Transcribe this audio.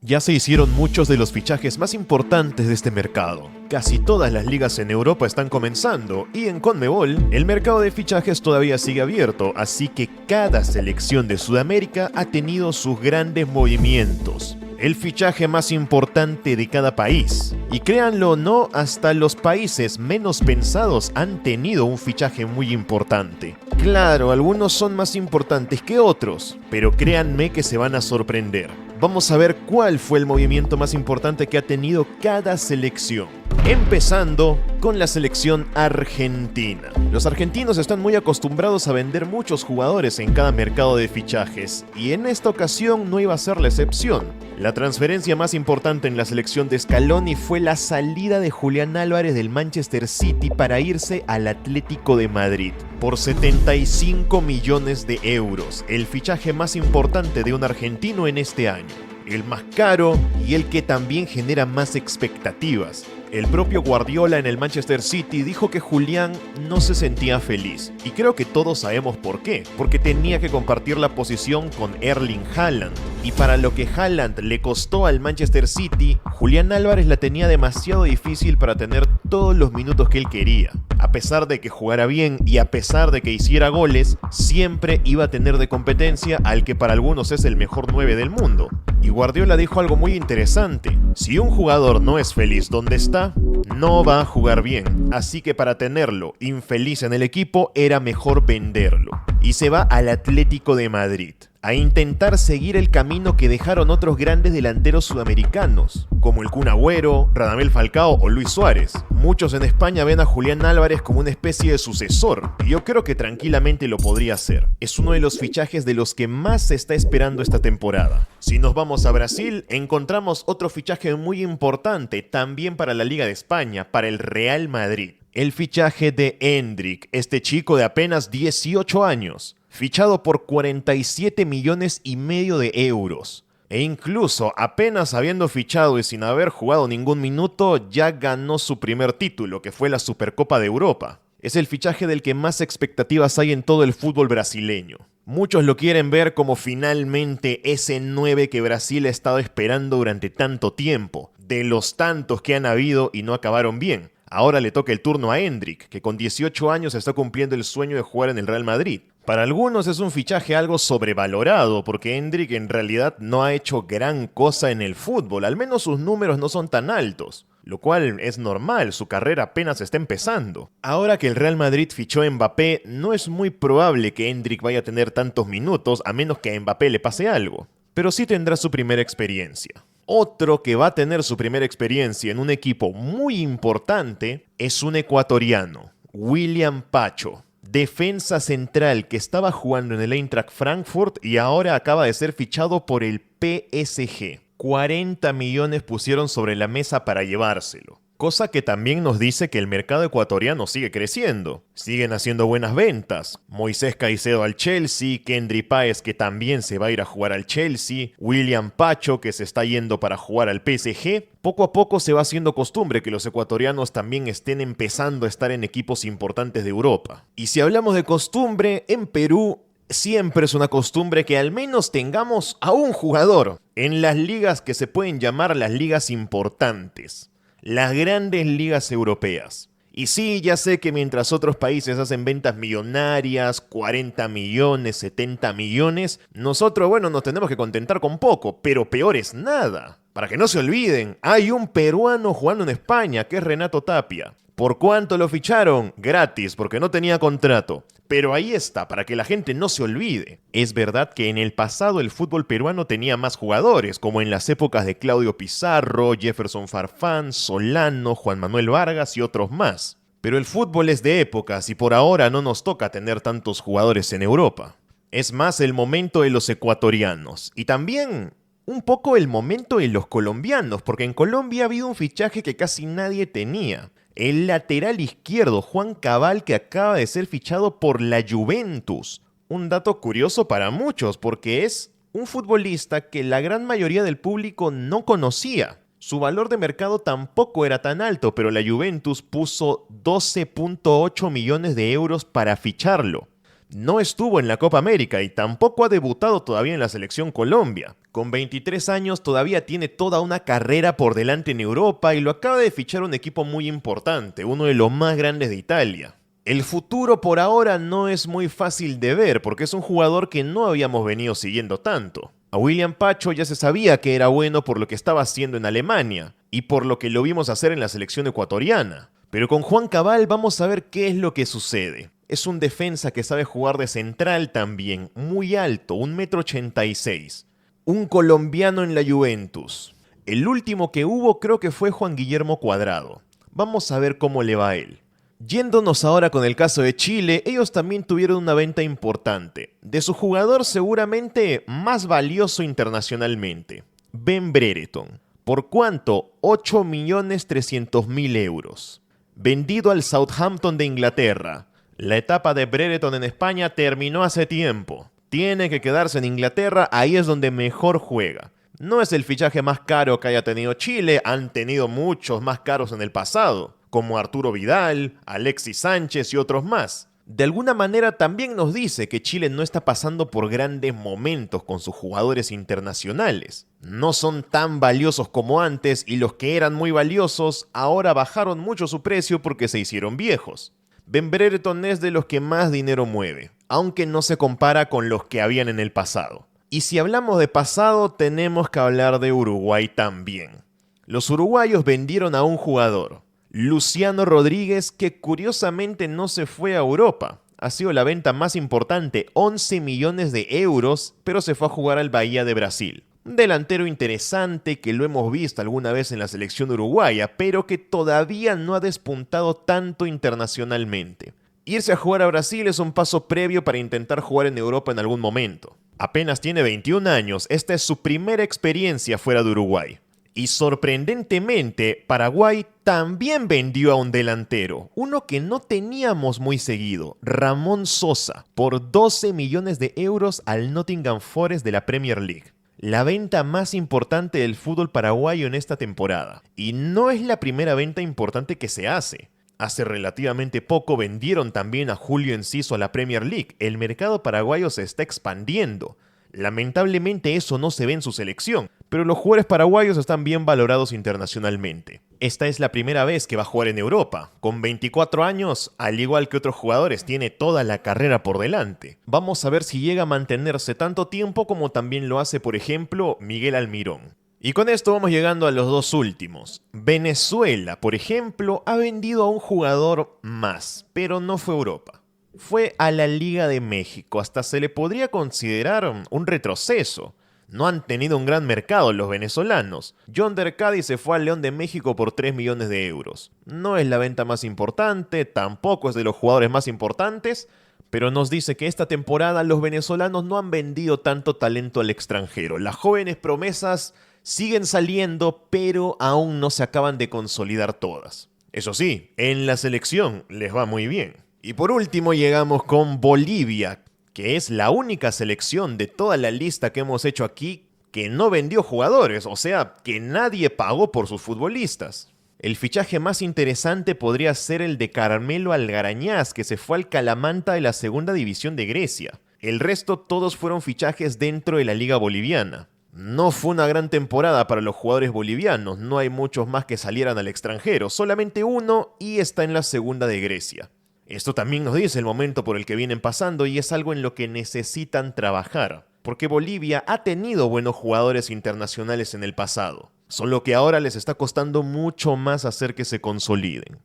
Ya se hicieron muchos de los fichajes más importantes de este mercado. Casi todas las ligas en Europa están comenzando y en CONMEBOL el mercado de fichajes todavía sigue abierto, así que cada selección de Sudamérica ha tenido sus grandes movimientos. El fichaje más importante de cada país. Y créanlo o no, hasta los países menos pensados han tenido un fichaje muy importante. Claro, algunos son más importantes que otros, pero créanme que se van a sorprender. Vamos a ver cuál fue el movimiento más importante que ha tenido cada selección. Empezando con la selección argentina. Los argentinos están muy acostumbrados a vender muchos jugadores en cada mercado de fichajes, y en esta ocasión no iba a ser la excepción. La transferencia más importante en la selección de Scaloni fue la salida de Julián Álvarez del Manchester City para irse al Atlético de Madrid por 75 millones de euros, el fichaje más importante de un argentino en este año. El más caro y el que también genera más expectativas. El propio Guardiola en el Manchester City dijo que Julián no se sentía feliz. Y creo que todos sabemos por qué. Porque tenía que compartir la posición con Erling Haaland. Y para lo que Haaland le costó al Manchester City, Julián Álvarez la tenía demasiado difícil para tener todos los minutos que él quería. A pesar de que jugara bien y a pesar de que hiciera goles, siempre iba a tener de competencia al que para algunos es el mejor 9 del mundo. Y Guardiola dijo algo muy interesante: si un jugador no es feliz donde está, no va a jugar bien. Así que para tenerlo infeliz en el equipo era mejor venderlo. Y se va al Atlético de Madrid a intentar seguir el camino que dejaron otros grandes delanteros sudamericanos, como el Kun Agüero, Radamel Falcao o Luis Suárez. Muchos en España ven a Julián Álvarez como una especie de sucesor, y yo creo que tranquilamente lo podría hacer. Es uno de los fichajes de los que más se está esperando esta temporada. Si nos vamos a Brasil, encontramos otro fichaje muy importante, también para la Liga de España, para el Real Madrid. El fichaje de Endrick, este chico de apenas 18 años, fichado por 47 millones y medio de euros. E incluso, apenas habiendo fichado y sin haber jugado ningún minuto, ya ganó su primer título, que fue la Supercopa de Europa. Es el fichaje del que más expectativas hay en todo el fútbol brasileño. Muchos lo quieren ver como finalmente ese 9 que Brasil ha estado esperando durante tanto tiempo, de los tantos que han habido y no acabaron bien. Ahora le toca el turno a Endrick, que con 18 años está cumpliendo el sueño de jugar en el Real Madrid. Para algunos es un fichaje algo sobrevalorado, porque Endrick en realidad no ha hecho gran cosa en el fútbol, al menos sus números no son tan altos, lo cual es normal, su carrera apenas está empezando. Ahora que el Real Madrid fichó a Mbappé, no es muy probable que Endrick vaya a tener tantos minutos, a menos que a Mbappé le pase algo, pero sí tendrá su primera experiencia. Otro que va a tener su primera experiencia en un equipo muy importante es un ecuatoriano, William Pacho, defensa central que estaba jugando en el Eintracht Frankfurt y ahora acaba de ser fichado por el PSG. 40 millones pusieron sobre la mesa para llevárselo. Cosa que también nos dice que el mercado ecuatoriano sigue creciendo. Siguen haciendo buenas ventas. Moisés Caicedo al Chelsea, Kendry Páez que también se va a ir a jugar al Chelsea, William Pacho que se está yendo para jugar al PSG. Poco a poco se va haciendo costumbre que los ecuatorianos también estén empezando a estar en equipos importantes de Europa. Y si hablamos de costumbre, en Perú siempre es una costumbre que al menos tengamos a un jugador en las ligas que se pueden llamar las ligas importantes. Las grandes ligas europeas. Y sí, ya sé que mientras otros países hacen ventas millonarias, 40 millones, 70 millones, nosotros, nos tenemos que contentar con poco, pero peor es nada. Para que no se olviden, hay un peruano jugando en España, que es Renato Tapia. ¿Por cuánto lo ficharon? Gratis, porque no tenía contrato. Pero ahí está, para que la gente no se olvide. Es verdad que en el pasado el fútbol peruano tenía más jugadores, como en las épocas de Claudio Pizarro, Jefferson Farfán, Solano, Juan Manuel Vargas y otros más. Pero el fútbol es de épocas y por ahora no nos toca tener tantos jugadores en Europa. Es más el momento de los ecuatorianos y también un poco el momento de los colombianos, porque en Colombia ha habido un fichaje que casi nadie tenía. El lateral izquierdo, Juan Cabal, que acaba de ser fichado por la Juventus. Un dato curioso para muchos, porque es un futbolista que la gran mayoría del público no conocía. Su valor de mercado tampoco era tan alto, pero la Juventus puso 12.8 millones de euros para ficharlo. No estuvo en la Copa América y tampoco ha debutado todavía en la selección Colombia. Con 23 años todavía tiene toda una carrera por delante en Europa y lo acaba de fichar un equipo muy importante, uno de los más grandes de Italia. El futuro por ahora no es muy fácil de ver porque es un jugador que no habíamos venido siguiendo tanto. A William Pacho ya se sabía que era bueno por lo que estaba haciendo en Alemania y por lo que lo vimos hacer en la selección ecuatoriana. Pero con Juan Cabal vamos a ver qué es lo que sucede. Es un defensa que sabe jugar de central también, muy alto, 1,86 m. Un colombiano en la Juventus. El último que hubo creo que fue Juan Guillermo Cuadrado. Vamos a ver cómo le va a él. Yéndonos ahora con el caso de Chile, ellos también tuvieron una venta importante. De su jugador seguramente más valioso internacionalmente, Ben Brereton. ¿Por cuánto? 8.300.000 euros. Vendido al Southampton de Inglaterra. La etapa de Brereton en España terminó hace tiempo. Tiene que quedarse en Inglaterra, ahí es donde mejor juega. No es el fichaje más caro que haya tenido Chile, han tenido muchos más caros en el pasado, como Arturo Vidal, Alexis Sánchez y otros más. De alguna manera también nos dice que Chile no está pasando por grandes momentos con sus jugadores internacionales. No son tan valiosos como antes y los que eran muy valiosos ahora bajaron mucho su precio porque se hicieron viejos. Ben Brereton es de los que más dinero mueve, aunque no se compara con los que habían en el pasado. Y si hablamos de pasado, tenemos que hablar de Uruguay también. Los uruguayos vendieron a un jugador, Luciano Rodríguez, que curiosamente no se fue a Europa. Ha sido la venta más importante, 11 millones de euros, pero se fue a jugar al Bahía de Brasil. Un delantero interesante que lo hemos visto alguna vez en la selección uruguaya, pero que todavía no ha despuntado tanto internacionalmente. Irse a jugar a Brasil es un paso previo para intentar jugar en Europa en algún momento. Apenas tiene 21 años, esta es su primera experiencia fuera de Uruguay. Y sorprendentemente, Paraguay también vendió a un delantero, uno que no teníamos muy seguido, Ramón Sosa, por 12 millones de euros al Nottingham Forest de la Premier League. La venta más importante del fútbol paraguayo en esta temporada. Y no es la primera venta importante que se hace. Hace relativamente poco vendieron también a Julio Enciso a la Premier League. El mercado paraguayo se está expandiendo. Lamentablemente eso no se ve en su selección, pero los jugadores paraguayos están bien valorados internacionalmente. Esta es la primera vez que va a jugar en Europa. Con 24 años, al igual que otros jugadores, tiene toda la carrera por delante. Vamos a ver si llega a mantenerse tanto tiempo como también lo hace, por ejemplo, Miguel Almirón. Y con esto vamos llegando a los dos últimos. Venezuela, por ejemplo, ha vendido a un jugador más, pero no fue a Europa. Fue a la Liga de México, hasta se le podría considerar un retroceso. No han tenido un gran mercado los venezolanos. Yonder Cádiz se fue al León de México por 3 millones de euros. No es la venta más importante, tampoco es de los jugadores más importantes, pero nos dice que esta temporada los venezolanos no han vendido tanto talento al extranjero. Las jóvenes promesas siguen saliendo, pero aún no se acaban de consolidar todas. Eso sí, en la selección les va muy bien. Y por último llegamos con Bolivia, que es la única selección de toda la lista que hemos hecho aquí que no vendió jugadores, o sea, que nadie pagó por sus futbolistas. El fichaje más interesante podría ser el de Carmelo Algarañaz, que se fue al Calamanta de la segunda división de Grecia. El resto todos fueron fichajes dentro de la liga boliviana. No fue una gran temporada para los jugadores bolivianos, no hay muchos más que salieran al extranjero, solamente uno y está en la segunda de Grecia. Esto también nos dice el momento por el que vienen pasando y es algo en lo que necesitan trabajar, porque Bolivia ha tenido buenos jugadores internacionales en el pasado, solo que ahora les está costando mucho más hacer que se consoliden.